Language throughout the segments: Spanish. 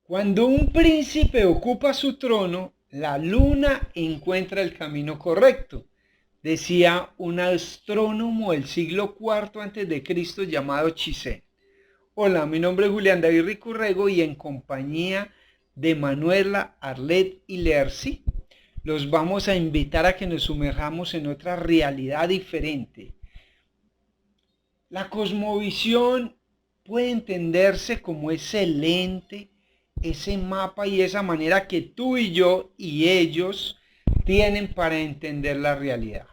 Cuando un príncipe ocupa su trono, la luna encuentra el camino correcto, decía un astrónomo del siglo IV antes de Cristo llamado Chisen. Hola, mi nombre es Julián David Ricurrego y en compañía de Manuela, Arlet y Lercy, los vamos a invitar a que nos sumerjamos en otra realidad diferente. La cosmovisión puede entenderse como ese lente, ese mapa y esa manera que tú y yo y ellos tienen para entender la realidad.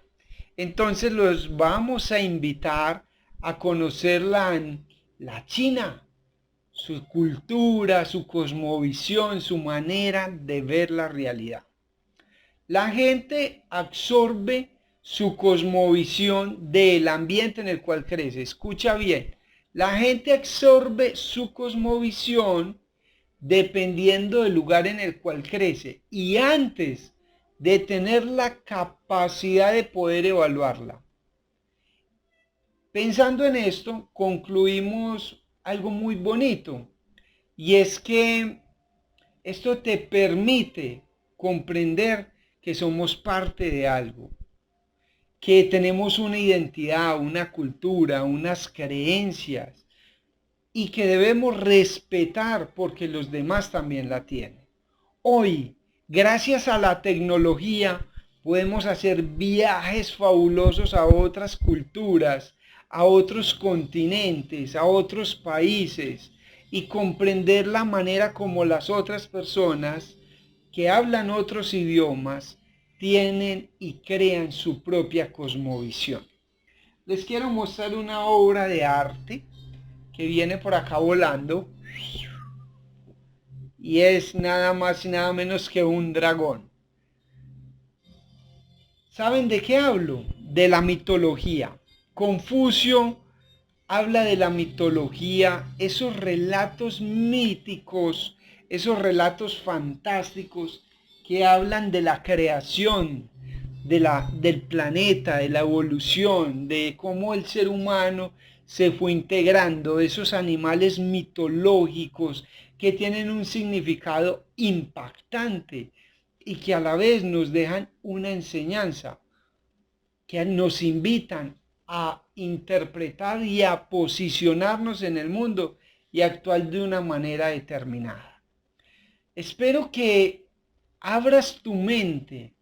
Entonces los vamos a invitar a conocer la China, su cultura, su cosmovisión, su manera de ver la realidad. La gente absorbe su cosmovisión del ambiente en el cual crece. Escucha bien, la gente absorbe su cosmovisión dependiendo del lugar en el cual crece y antes de tener la capacidad de poder evaluarla. Pensando en esto, concluimos algo muy bonito y es que esto te permite comprender que somos parte de algo, que tenemos una identidad, una cultura, unas creencias y que debemos respetar porque los demás también la tienen. Hoy, gracias a la tecnología, podemos hacer viajes fabulosos a otras culturas, a otros continentes, a otros países y comprender la manera como las otras personas que hablan otros idiomas tienen y crean su propia cosmovisión. Les quiero mostrar una obra de arte que viene por acá volando y es nada más y nada menos que un dragón. ¿Saben de qué hablo? De la mitología. Confucio habla de la mitología, esos relatos míticos, esos relatos fantásticos que hablan de la creación del planeta, de la evolución, de cómo el ser humano se fue integrando, esos animales mitológicos que tienen un significado impactante y que a la vez nos dejan una enseñanza, que nos invitan a interpretar y a posicionarnos en el mundo y actuar de una manera determinada. Espero que abras tu mente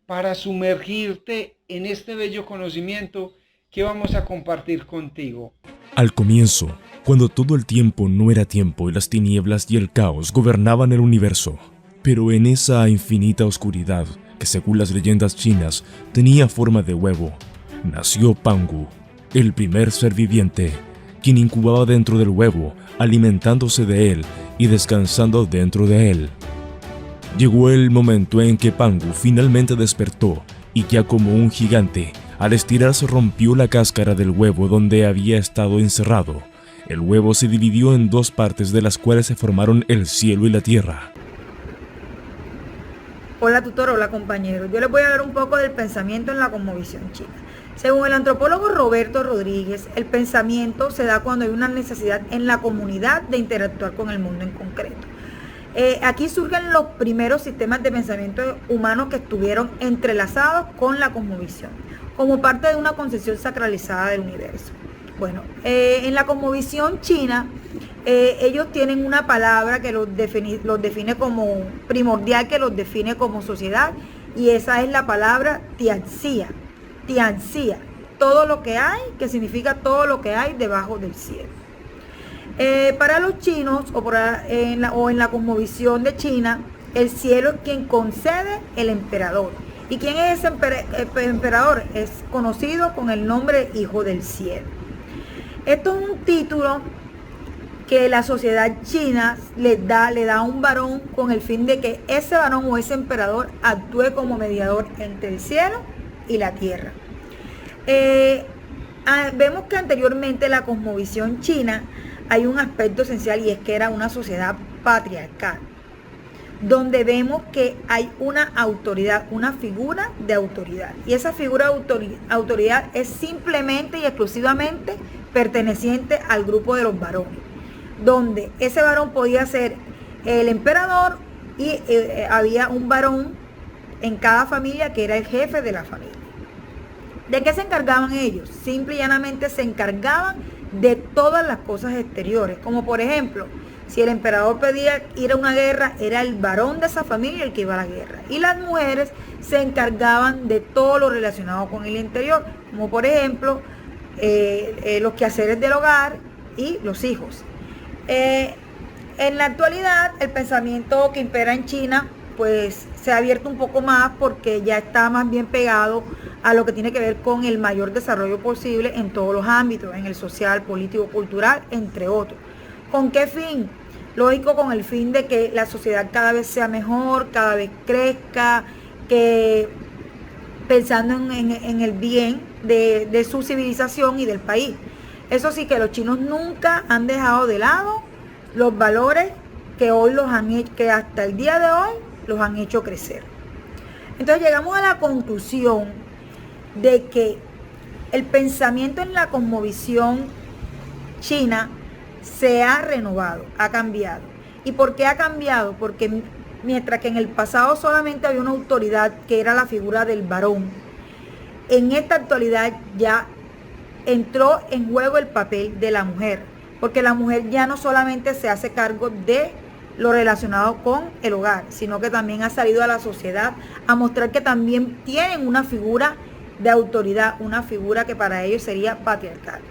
para sumergirte en este bello conocimiento que vamos a compartir contigo. Al comienzo, cuando todo el tiempo no era tiempo y las tinieblas y el caos gobernaban el universo, pero en esa infinita oscuridad, que según las leyendas chinas tenía forma de huevo, nació Pangu, el primer ser viviente, quien incubaba dentro del huevo, alimentándose de él y descansando dentro de él. Llegó el momento en que Pangu finalmente despertó y ya como un gigante, al estirarse rompió la cáscara del huevo donde había estado encerrado. El huevo se dividió en dos partes de las cuales se formaron el cielo y la tierra. Hola tutor, hola compañero. Yo les voy a hablar un poco del pensamiento en la cosmovisión china. Según el antropólogo Roberto Rodríguez, el pensamiento se da cuando hay una necesidad en la comunidad de interactuar con el mundo en concreto. Aquí surgen los primeros sistemas de pensamiento humanos que estuvieron entrelazados con la cosmovisión, como parte de una concepción sacralizada del universo. Bueno, en la cosmovisión china, ellos tienen una palabra que los define como primordial, que los define como sociedad, y esa es la palabra tianxia. Tianxia, todo lo que hay, que significa todo lo que hay debajo del cielo. Para los chinos en la cosmovisión de China, el cielo es quien concede el emperador. ¿Y quién es ese emperador? Es conocido con el nombre de Hijo del Cielo. Esto es un título que la sociedad china le da a un varón con el fin de que ese varón o ese emperador actúe como mediador entre el cielo y la tierra. Vemos que anteriormente la cosmovisión china hay un aspecto esencial y es que era una sociedad patriarcal, donde vemos que hay una autoridad, una figura de autoridad. Y esa figura de autoridad es simplemente y exclusivamente perteneciente al grupo de los varones, donde ese varón podía ser el emperador y había un varón en cada familia que era el jefe de la familia. ¿De qué se encargaban ellos? Simple y llanamente se encargaban de todas las cosas exteriores, como por ejemplo, si el emperador pedía ir a una guerra, era el varón de esa familia el que iba a la guerra. Y las mujeres se encargaban de todo lo relacionado con el interior, como por ejemplo, los quehaceres del hogar y los hijos. En la actualidad, el pensamiento que impera en China, pues se ha abierto un poco más porque ya está más bien pegado a lo que tiene que ver con el mayor desarrollo posible en todos los ámbitos, en el social, político, cultural, entre otros. ¿Con qué fin? Lógico, con el fin de que la sociedad cada vez sea mejor, cada vez crezca, que pensando en el bien de su civilización y del país. Eso sí, que los chinos nunca han dejado de lado los valores que hoy los han hecho, que hasta el día de hoy los han hecho crecer. Entonces llegamos a la conclusión de que el pensamiento en la cosmovisión china se ha renovado, ha cambiado. ¿Y por qué ha cambiado? Porque mientras que en el pasado solamente había una autoridad que era la figura del varón, en esta actualidad ya entró en juego el papel de la mujer, porque la mujer ya no solamente se hace cargo de lo relacionado con el hogar, sino que también ha salido a la sociedad a mostrar que también tienen una figura de autoridad, una figura que para ellos sería patriarcal.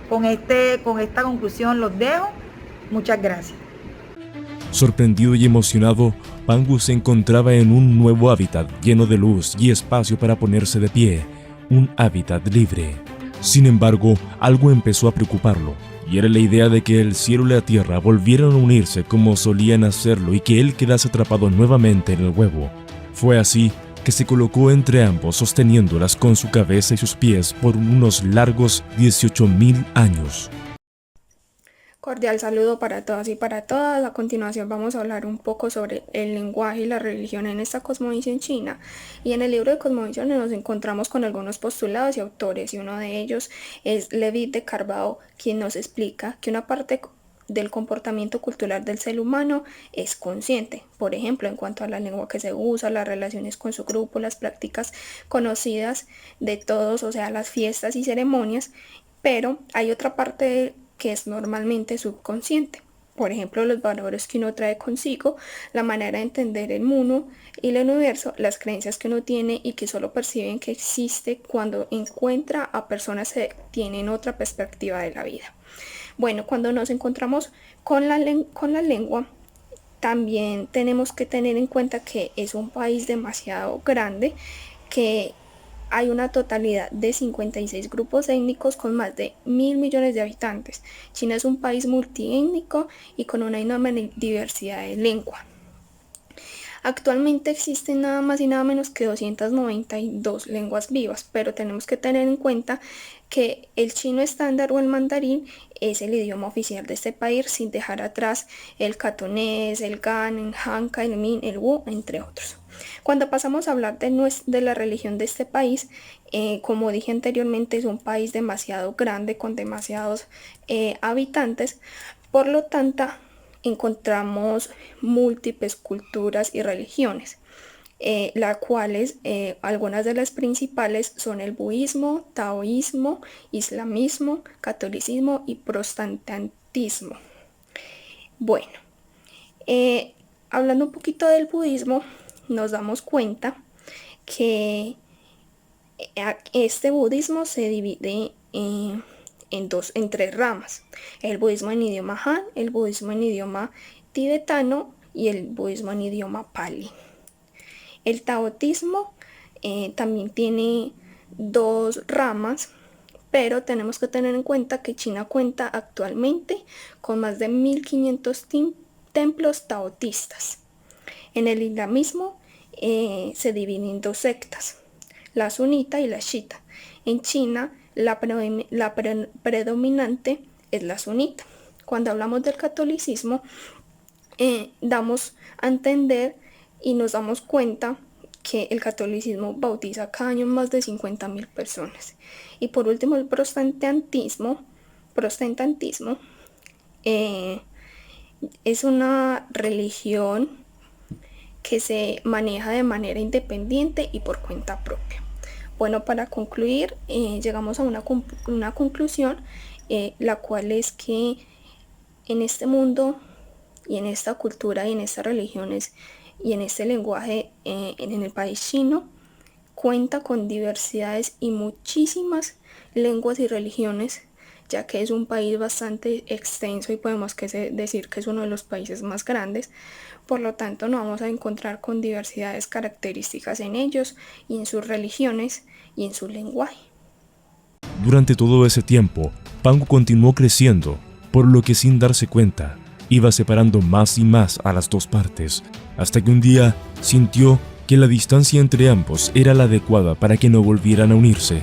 Con esta conclusión los dejo. Muchas gracias. Sorprendido y emocionado, Pangu se encontraba en un nuevo hábitat lleno de luz y espacio para ponerse de pie, un hábitat libre. Sin embargo, algo empezó a preocuparlo, y era la idea de que el cielo y la tierra volvieran a unirse como solían hacerlo y que él quedase atrapado nuevamente en el huevo. Fue así que se colocó entre ambos sosteniéndolas con su cabeza y sus pies por unos largos 18.000 años. Cordial saludo para todas y para todas. A continuación vamos a hablar un poco sobre el lenguaje y la religión en esta cosmovisión china. Y en el libro de cosmovisiones nos encontramos con algunos postulados y autores, y uno de ellos es Levi de Carvalho, quien nos explica que una parte del comportamiento cultural del ser humano es consciente, por ejemplo, en cuanto a la lengua que se usa, las relaciones con su grupo, las prácticas conocidas de todos, o sea, las fiestas y ceremonias, pero hay otra parte que es normalmente subconsciente. Por ejemplo, los valores que uno trae consigo, la manera de entender el mundo y el universo, las creencias que uno tiene y que solo perciben que existe cuando encuentra a personas que tienen otra perspectiva de la vida. Bueno, cuando nos encontramos con la lengua, también tenemos que tener en cuenta que es un país demasiado grande, que hay una totalidad de 56 grupos étnicos con más de 1.000 millones de habitantes. China es un país multiétnico y con una enorme diversidad de lengua. Actualmente existen nada más y nada menos que 292 lenguas vivas, pero tenemos que tener en cuenta que el chino estándar o el mandarín es el idioma oficial de este país, sin dejar atrás el cantonés, el gan, el hanka, el min, el wu, entre otros. Cuando pasamos a hablar de la religión de este país, como dije anteriormente, es un país demasiado grande con demasiados habitantes, por lo tanto encontramos múltiples culturas y religiones, las cuales algunas de las principales son el budismo, taoísmo, islamismo, catolicismo y protestantismo. Bueno, hablando un poquito del budismo, nos damos cuenta que este budismo se divide en tres ramas: el budismo en idioma Han, el budismo en idioma tibetano y el budismo en idioma pali. El taoísmo también tiene dos ramas, pero tenemos que tener en cuenta que China cuenta actualmente con más de 1.500 templos taoístas. En el islamismo se divide en dos sectas, la sunita y la chiita. En China la predominante es la sunita. Cuando hablamos del catolicismo, damos a entender y nos damos cuenta que el catolicismo bautiza cada año más de 50.000 personas. Y por último, el protestantismo Es una religión que se maneja de manera independiente y por cuenta propia. Bueno, para concluir, llegamos a una conclusión, la cual es que en este mundo y en esta cultura y en estas religiones y en este lenguaje, en el país chino, cuenta con diversidades y muchísimas lenguas y religiones, ya que es un país bastante extenso y podemos decir que es uno de los países más grandes. Por lo tanto, nos vamos a encontrar con diversidades características en ellos y en sus religiones y en su lenguaje. Durante todo ese tiempo, Pangu continuó creciendo, por lo que sin darse cuenta, iba separando más y más a las dos partes, hasta que un día sintió que la distancia entre ambos era la adecuada para que no volvieran a unirse.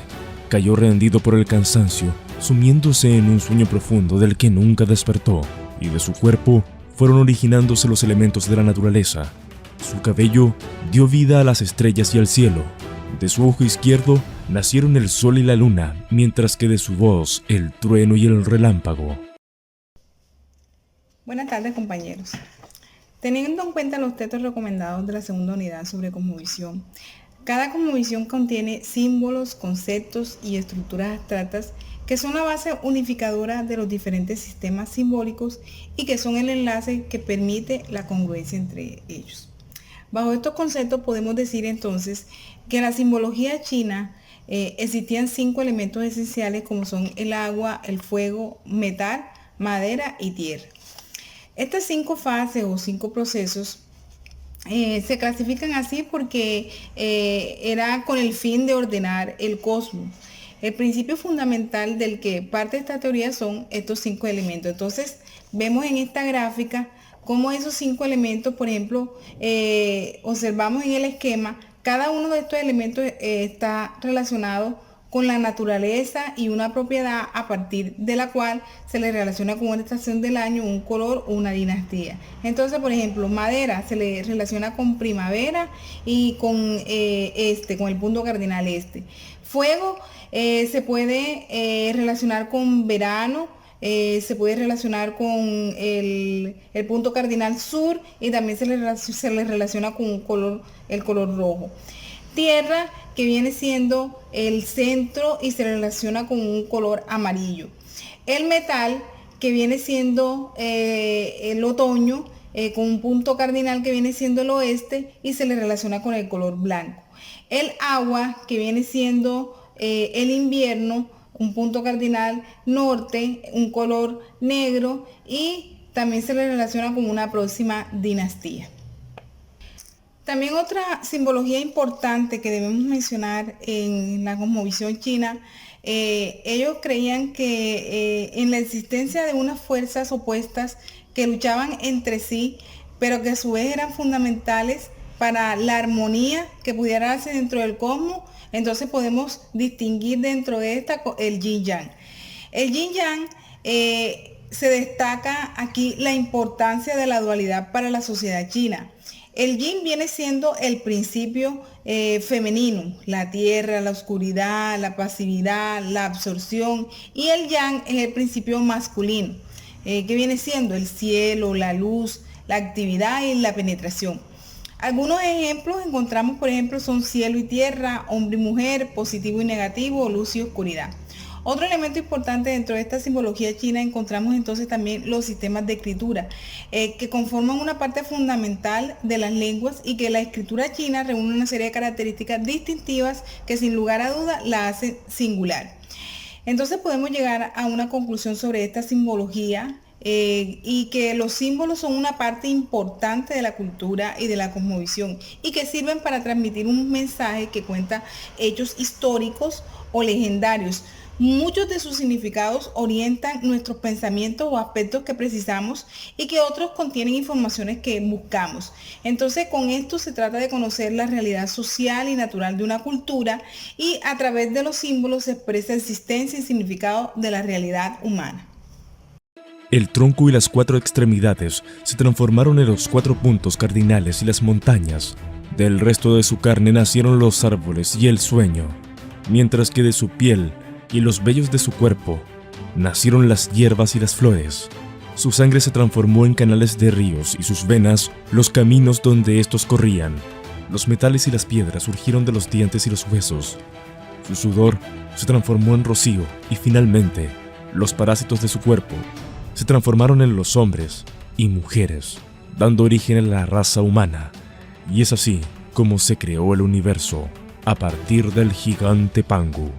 Cayó rendido por el cansancio, sumiéndose en un sueño profundo del que nunca despertó, y de su cuerpo fueron originándose los elementos de la naturaleza. Su cabello dio vida a las estrellas y al cielo. De su ojo izquierdo nacieron el sol y la luna, mientras que de su voz el trueno y el relámpago. Buenas tardes, compañeros. Teniendo en cuenta los textos recomendados de la segunda unidad sobre cosmovisión, cada cosmovisión contiene símbolos, conceptos y estructuras abstractas que son la base unificadora de los diferentes sistemas simbólicos y que son el enlace que permite la congruencia entre ellos. Bajo estos conceptos podemos decir entonces que en la simbología china existían 5 elementos esenciales como son el agua, el fuego, metal, madera y tierra. Estas 5 fases o 5 procesos se clasifican así porque era con el fin de ordenar el cosmos. El principio fundamental del que parte esta teoría son estos 5 elementos. Entonces, vemos en esta gráfica cómo esos 5 elementos, por ejemplo, observamos en el esquema, cada uno de estos elementos está relacionado con la naturaleza y una propiedad a partir de la cual se le relaciona con una estación del año, un color o una dinastía. Entonces, por ejemplo, madera se le relaciona con primavera y con el punto cardinal este. Fuego se puede relacionar con verano, se puede relacionar con el punto cardinal sur y también se le relaciona con el color rojo. Tierra, que viene siendo el centro y se relaciona con un color amarillo. El metal, que viene siendo el otoño, con un punto cardinal que viene siendo el oeste y se le relaciona con el color blanco. El agua, que viene siendo el invierno, un punto cardinal norte, un color negro y también se le relaciona con una próxima dinastía. También otra simbología importante que debemos mencionar en la cosmovisión china, ellos creían que en la existencia de unas fuerzas opuestas que luchaban entre sí, pero que a su vez eran fundamentales para la armonía que pudiera darse dentro del cosmos. Entonces podemos distinguir dentro de esta el yin-yang. El yin-yang se destaca aquí la importancia de la dualidad para la sociedad china. El yin viene siendo el principio femenino, la tierra, la oscuridad, la pasividad, la absorción, y el yang es el principio masculino, que viene siendo el cielo, la luz, la actividad y la penetración. Algunos ejemplos encontramos, por ejemplo, son cielo y tierra, hombre y mujer, positivo y negativo, luz y oscuridad. Otro elemento importante dentro de esta simbología china encontramos entonces también los sistemas de escritura, que conforman una parte fundamental de las lenguas y que la escritura china reúne una serie de características distintivas que sin lugar a duda la hacen singular. Entonces podemos llegar a una conclusión sobre esta simbología y que los símbolos son una parte importante de la cultura y de la cosmovisión y que sirven para transmitir un mensaje que cuenta hechos históricos o legendarios. Muchos de sus significados orientan nuestros pensamientos o aspectos que precisamos y que otros contienen informaciones que buscamos. Entonces, con esto se trata de conocer la realidad social y natural de una cultura y a través de los símbolos se expresa existencia y significado de la realidad humana. El tronco y las 4 extremidades se transformaron en los 4 puntos cardinales y las montañas. Del resto de su carne nacieron los árboles y el sueño, mientras que de su piel y los vellos de su cuerpo nacieron las hierbas y las flores. Su sangre se transformó en canales de ríos y sus venas, los caminos donde estos corrían. Los metales y las piedras surgieron de los dientes y los huesos. Su sudor se transformó en rocío y finalmente, los parásitos de su cuerpo se transformaron en los hombres y mujeres, dando origen a la raza humana. Y es así como se creó el universo, a partir del gigante Pangu.